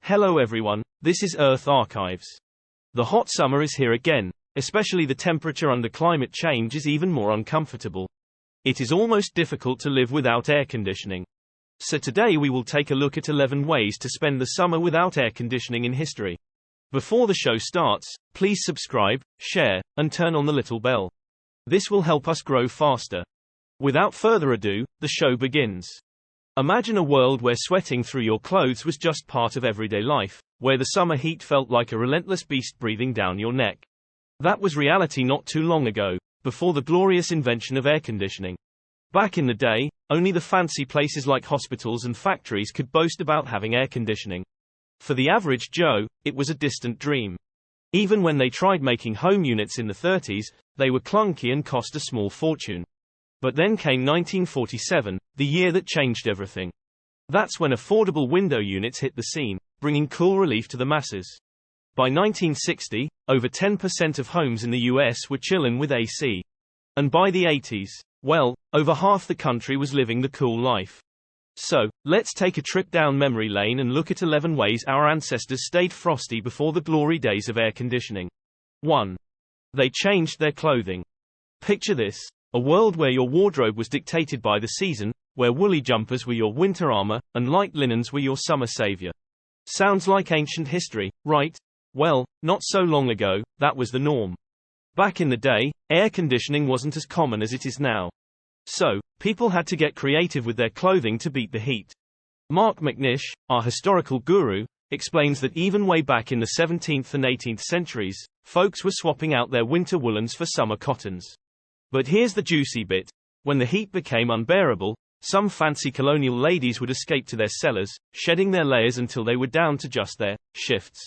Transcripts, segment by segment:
Hello everyone, this is Earth Archives. The hot summer is here again, especially the temperature under climate change is even more uncomfortable. It is almost difficult to live without air conditioning. So today we will take a look at 11 ways to spend the summer without air conditioning in history. Before the show starts, please subscribe, share, and turn on the little bell. This will help us grow faster. Without further ado, the show begins. Imagine a world where sweating through your clothes was just part of everyday life, where the summer heat felt like a relentless beast breathing down your neck. That was reality not too long ago, before the glorious invention of air conditioning. Back in the day, only the fancy places like hospitals and factories could boast about having air conditioning. For the average Joe, it was a distant dream. Even when they tried making home units in the 30s, they were clunky and cost a small fortune. But then came 1947, the year that changed everything. That's when affordable window units hit the scene, bringing cool relief to the masses. By 1960, over 10% of homes in the US were chillin' with AC. And by the 80s, well, over half the country was living the cool life. So, let's take a trip down memory lane and look at 11 ways our ancestors stayed frosty before the glory days of air conditioning. 1. They changed their clothing. Picture this. A world where your wardrobe was dictated by the season, where woolly jumpers were your winter armor, and light linens were your summer savior. Sounds like ancient history, right? Well, not so long ago, that was the norm. Back in the day, air conditioning wasn't as common as it is now. So, people had to get creative with their clothing to beat the heat. Mark McNish, our historical guru, explains that even way back in the 17th and 18th centuries, folks were swapping out their winter woolens for summer cottons. But here's the juicy bit. When the heat became unbearable, some fancy colonial ladies would escape to their cellars, shedding their layers until they were down to just their shifts.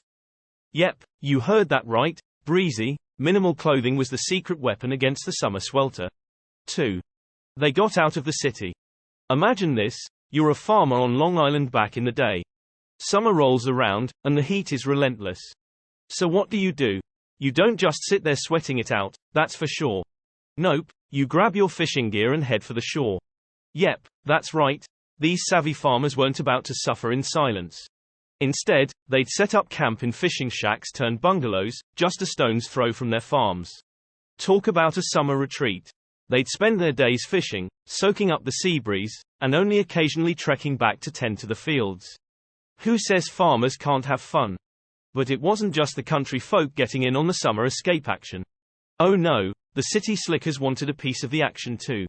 Yep, you heard that right. Breezy, minimal clothing was the secret weapon against the summer swelter. 2. They got out of the city. Imagine this, you're a farmer on Long Island back in the day. Summer rolls around, and the heat is relentless. So what do? You don't just sit there sweating it out, that's for sure. Nope, you grab your fishing gear and head for the shore. Yep, that's right. These savvy farmers weren't about to suffer in silence. Instead, they'd set up camp in fishing shacks turned bungalows, just a stone's throw from their farms. Talk about a summer retreat. They'd spend their days fishing, soaking up the sea breeze, and only occasionally trekking back to tend to the fields. Who says farmers can't have fun? But it wasn't just the country folk getting in on the summer escape action. Oh no, the city slickers wanted a piece of the action too.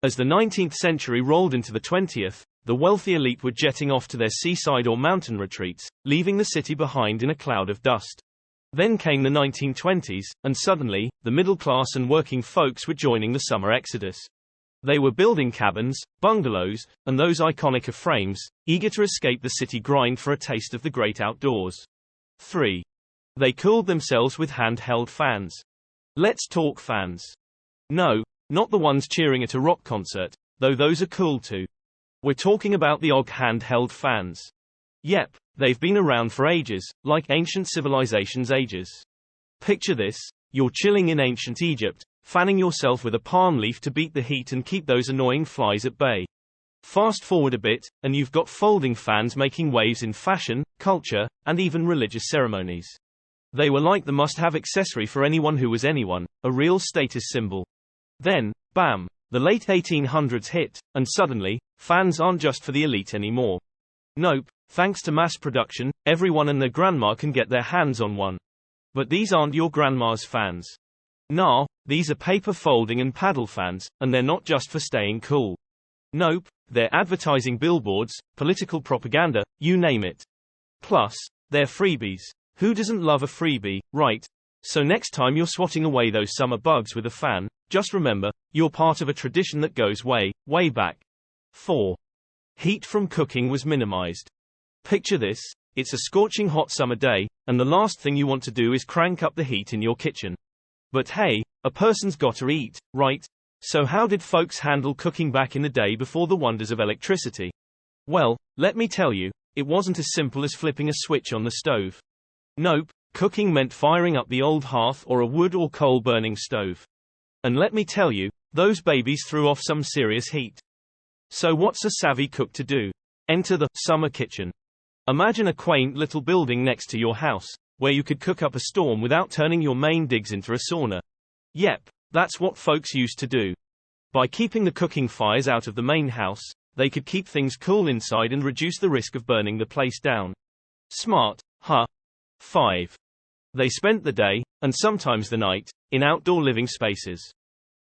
As the 19th century rolled into the 20th, the wealthy elite were jetting off to their seaside or mountain retreats, leaving the city behind in a cloud of dust. Then came the 1920s, and suddenly, the middle class and working folks were joining the summer exodus. They were building cabins, bungalows, and those iconic frames, eager to escape the city grind for a taste of the great outdoors. 3. They cooled themselves with handheld fans. Let's talk fans. No, not the ones cheering at a rock concert, though those are cool too. We're talking about the OG handheld fans. Yep, they've been around for ages, like ancient civilizations' ages. Picture this, you're chilling in ancient Egypt, fanning yourself with a palm leaf to beat the heat and keep those annoying flies at bay. Fast forward a bit, and you've got folding fans making waves in fashion, culture, and even religious ceremonies. They were like the must-have accessory for anyone who was anyone, a real status symbol. Then, bam, the late 1800s hit, and suddenly, fans aren't just for the elite anymore. Nope, thanks to mass production, everyone and their grandma can get their hands on one. But these aren't your grandma's fans. Nah, these are paper folding and paddle fans, and they're not just for staying cool. Nope, they're advertising billboards, political propaganda, you name it. Plus, they're freebies. Who doesn't love a freebie, right? So next time you're swatting away those summer bugs with a fan, just remember, you're part of a tradition that goes way, way back. 4. Heat from cooking was minimized. Picture this, it's a scorching hot summer day, and the last thing you want to do is crank up the heat in your kitchen. But hey, a person's gotta eat, right? So how did folks handle cooking back in the day before the wonders of electricity? Well, let me tell you, it wasn't as simple as flipping a switch on the stove. Nope, cooking meant firing up the old hearth or a wood or coal burning stove. And let me tell you, those babies threw off some serious heat. So what's a savvy cook to do? Enter the summer kitchen. Imagine a quaint little building next to your house, where you could cook up a storm without turning your main digs into a sauna. Yep, that's what folks used to do. By keeping the cooking fires out of the main house, they could keep things cool inside and reduce the risk of burning the place down. Smart, huh? 5. They spent the day, and sometimes the night, in outdoor living spaces.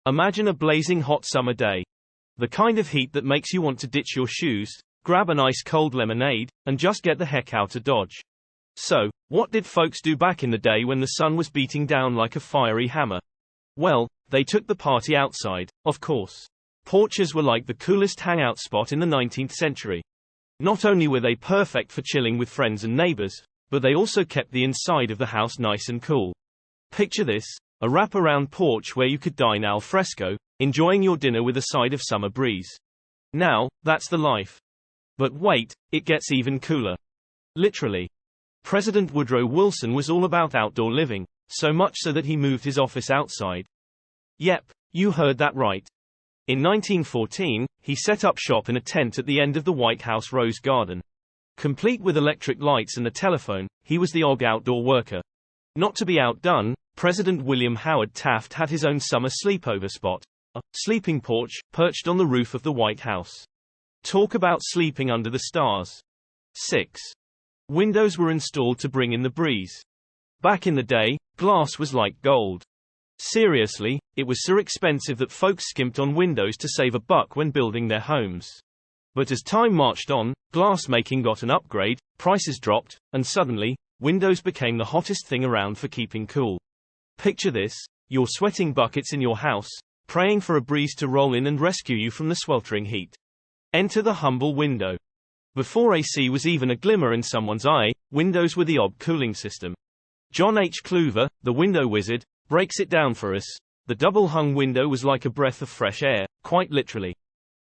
Imagine a blazing hot summer day. The kind of heat that makes you want to ditch your shoes, grab an ice cold lemonade, and just get the heck out of Dodge. So, what did folks do back in the day when the sun was beating down like a fiery hammer? Well, they took the party outside, of course. Porches were like the coolest hangout spot in the 19th century. Not only were they perfect for chilling with friends and neighbors, but they also kept the inside of the house nice and cool. Picture this, a wrap-around porch where you could dine al fresco, enjoying your dinner with a side of summer breeze. Now, that's the life. But wait, it gets even cooler. Literally. President Woodrow Wilson was all about outdoor living, so much so that he moved his office outside. Yep, you heard that right. In 1914, he set up shop in a tent at the end of the White House Rose Garden. Complete with electric lights and a telephone, he was the outdoor worker. Not to be outdone, President William Howard Taft had his own summer sleepover spot, a sleeping porch, perched on the roof of the White House. Talk about sleeping under the stars. 6. Windows were installed to bring in the breeze. Back in the day, glass was like gold. Seriously, it was so expensive that folks skimped on windows to save a buck when building their homes. But as time marched on, glass making got an upgrade, prices dropped, and suddenly, windows became the hottest thing around for keeping cool. Picture this, you're sweating buckets in your house, praying for a breeze to roll in and rescue you from the sweltering heat. Enter the humble window. Before AC was even a glimmer in someone's eye, windows were the ob cooling system. John H. Kluver, the window wizard, breaks it down for us. The double-hung window was like a breath of fresh air, quite literally.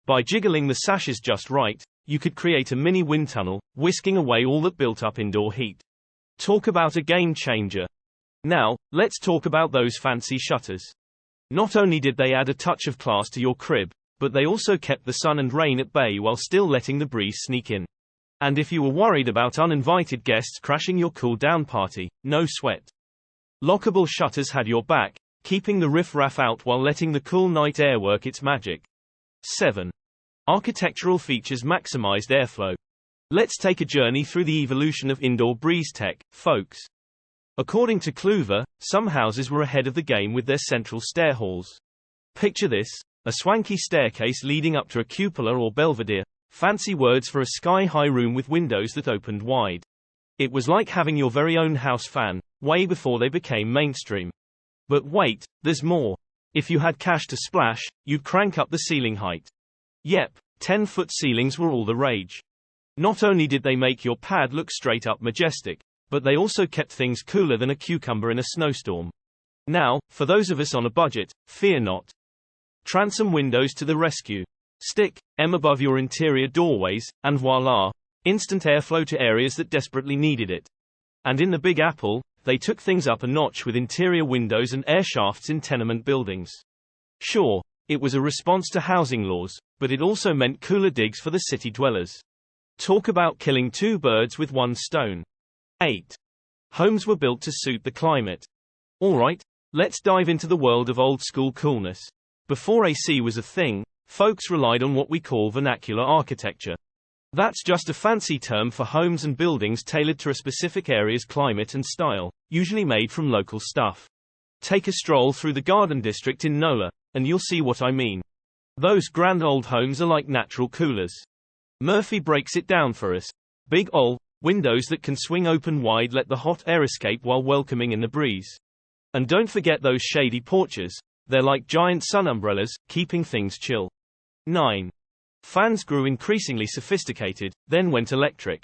By jiggling the sashes just right, you could create a mini wind tunnel, whisking away all that built-up indoor heat. Talk about a game changer. Now, let's talk about those fancy shutters. Not only did they add a touch of class to your crib, but they also kept the sun and rain at bay while still letting the breeze sneak in. And if you were worried about uninvited guests crashing your cool-down party, no sweat. Lockable shutters had your back, keeping the riff-raff out while letting the cool night air work its magic. 7. Architectural features maximized airflow. Let's take a journey through the evolution of indoor breeze tech, folks. According to Kluver, some houses were ahead of the game with their central stair halls. Picture this, a swanky staircase leading up to a cupola or belvedere, fancy words for a sky-high room with windows that opened wide. It was like having your very own house fan, way before they became mainstream. But wait, there's more. If you had cash to splash, you'd crank up the ceiling height. Yep, 10-foot ceilings were all the rage. Not only did they make your pad look straight up majestic, but they also kept things cooler than a cucumber in a snowstorm. Now, for those of us on a budget, fear not. Transom windows to the rescue. Stick them above your interior doorways, and voila, instant airflow to areas that desperately needed it. And in the Big Apple, they took things up a notch with interior windows and air shafts in tenement buildings. Sure, it was a response to housing laws, but it also meant cooler digs for the city dwellers. Talk about killing two birds with one stone. 8. Homes were built to suit the climate. Alright, let's dive into the world of old-school coolness. Before AC was a thing, folks relied on what we call vernacular architecture. That's just a fancy term for homes and buildings tailored to a specific area's climate and style, usually made from local stuff. Take a stroll through the Garden District in NOLA, and you'll see what I mean. Those grand old homes are like natural coolers. Murphy breaks it down for us. Big ol' windows that can swing open wide let the hot air escape while welcoming in the breeze. And don't forget those shady porches, they're like giant sun umbrellas, keeping things chill. 9. Fans grew increasingly sophisticated, then went electric.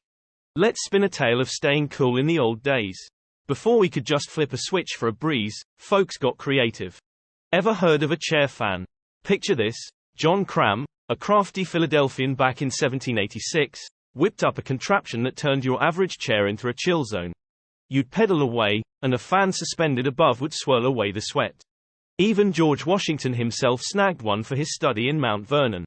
Let's spin a tale of staying cool in the old days. Before we could just flip a switch for a breeze, folks got creative. Ever heard of a chair fan? Picture this, John Cram, a crafty Philadelphian back in 1786, whipped up a contraption that turned your average chair into a chill zone. You'd pedal away, and a fan suspended above would swirl away the sweat. Even George Washington himself snagged one for his study in Mount Vernon.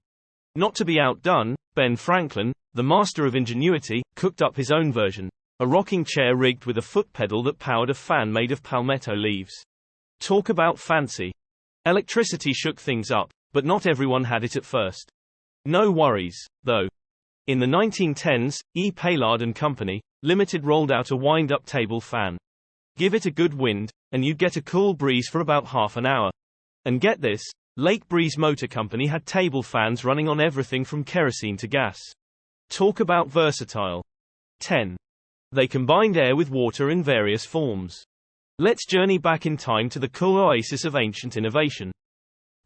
Not to be outdone, Ben Franklin, the master of ingenuity, cooked up his own version. A rocking chair rigged with a foot pedal that powered a fan made of palmetto leaves. Talk about fancy. Electricity shook things up, but not everyone had it at first. No worries, though. In the 1910s, E. Paillard and Company, Limited rolled out a wind-up table fan. Give it a good wind, and you'd get a cool breeze for about half an hour. And get this, Lake Breeze Motor Company had table fans running on everything from kerosene to gas. Talk about versatile. 10. They combined air with water in various forms. Let's journey back in time to the cool oasis of ancient innovation.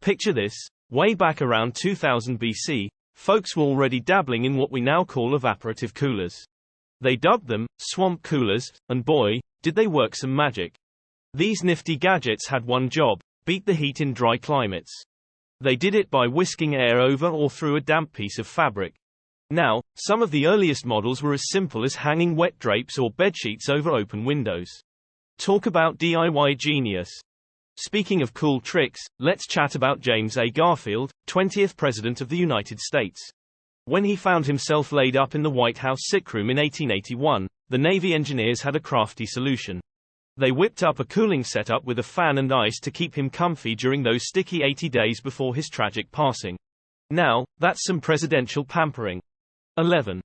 Picture this, way back around 2000 BC, folks were already dabbling in what we now call evaporative coolers. They dubbed them swamp coolers, and boy, did they work some magic. These nifty gadgets had one job: beat the heat in dry climates. They did it by whisking air over or through a damp piece of fabric. Now, some of the earliest models were as simple as hanging wet drapes or bedsheets over open windows. Talk about DIY genius. Speaking of cool tricks, let's chat about James A. Garfield, 20th President of the United States. When he found himself laid up in the White House sickroom in 1881, the Navy engineers had a crafty solution. They whipped up a cooling setup with a fan and ice to keep him comfy during those sticky 80 days before his tragic passing. Now, that's some presidential pampering. 11.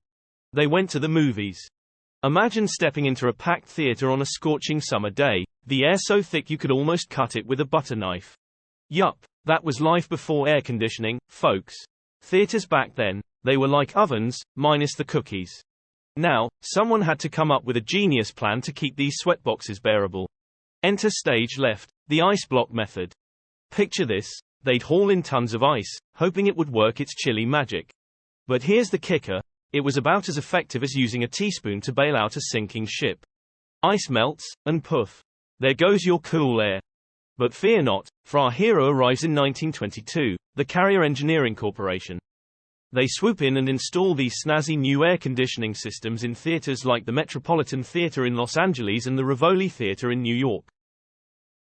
They went to the movies. Imagine stepping into a packed theater on a scorching summer day, the air so thick you could almost cut it with a butter knife. Yup, that was life before air conditioning, folks. Theaters back then, they were like ovens, minus the cookies. Now, someone had to come up with a genius plan to keep these sweatboxes bearable. Enter stage left, the ice block method. Picture this, they'd haul in tons of ice, hoping it would work its chilly magic. But here's the kicker, it was about as effective as using a teaspoon to bail out a sinking ship. Ice melts, and poof. There goes your cool air. But fear not, for our hero arrives in 1922, the Carrier Engineering Corporation. They swoop in and install these snazzy new air conditioning systems in theaters like the Metropolitan Theater in Los Angeles and the Rivoli Theater in New York.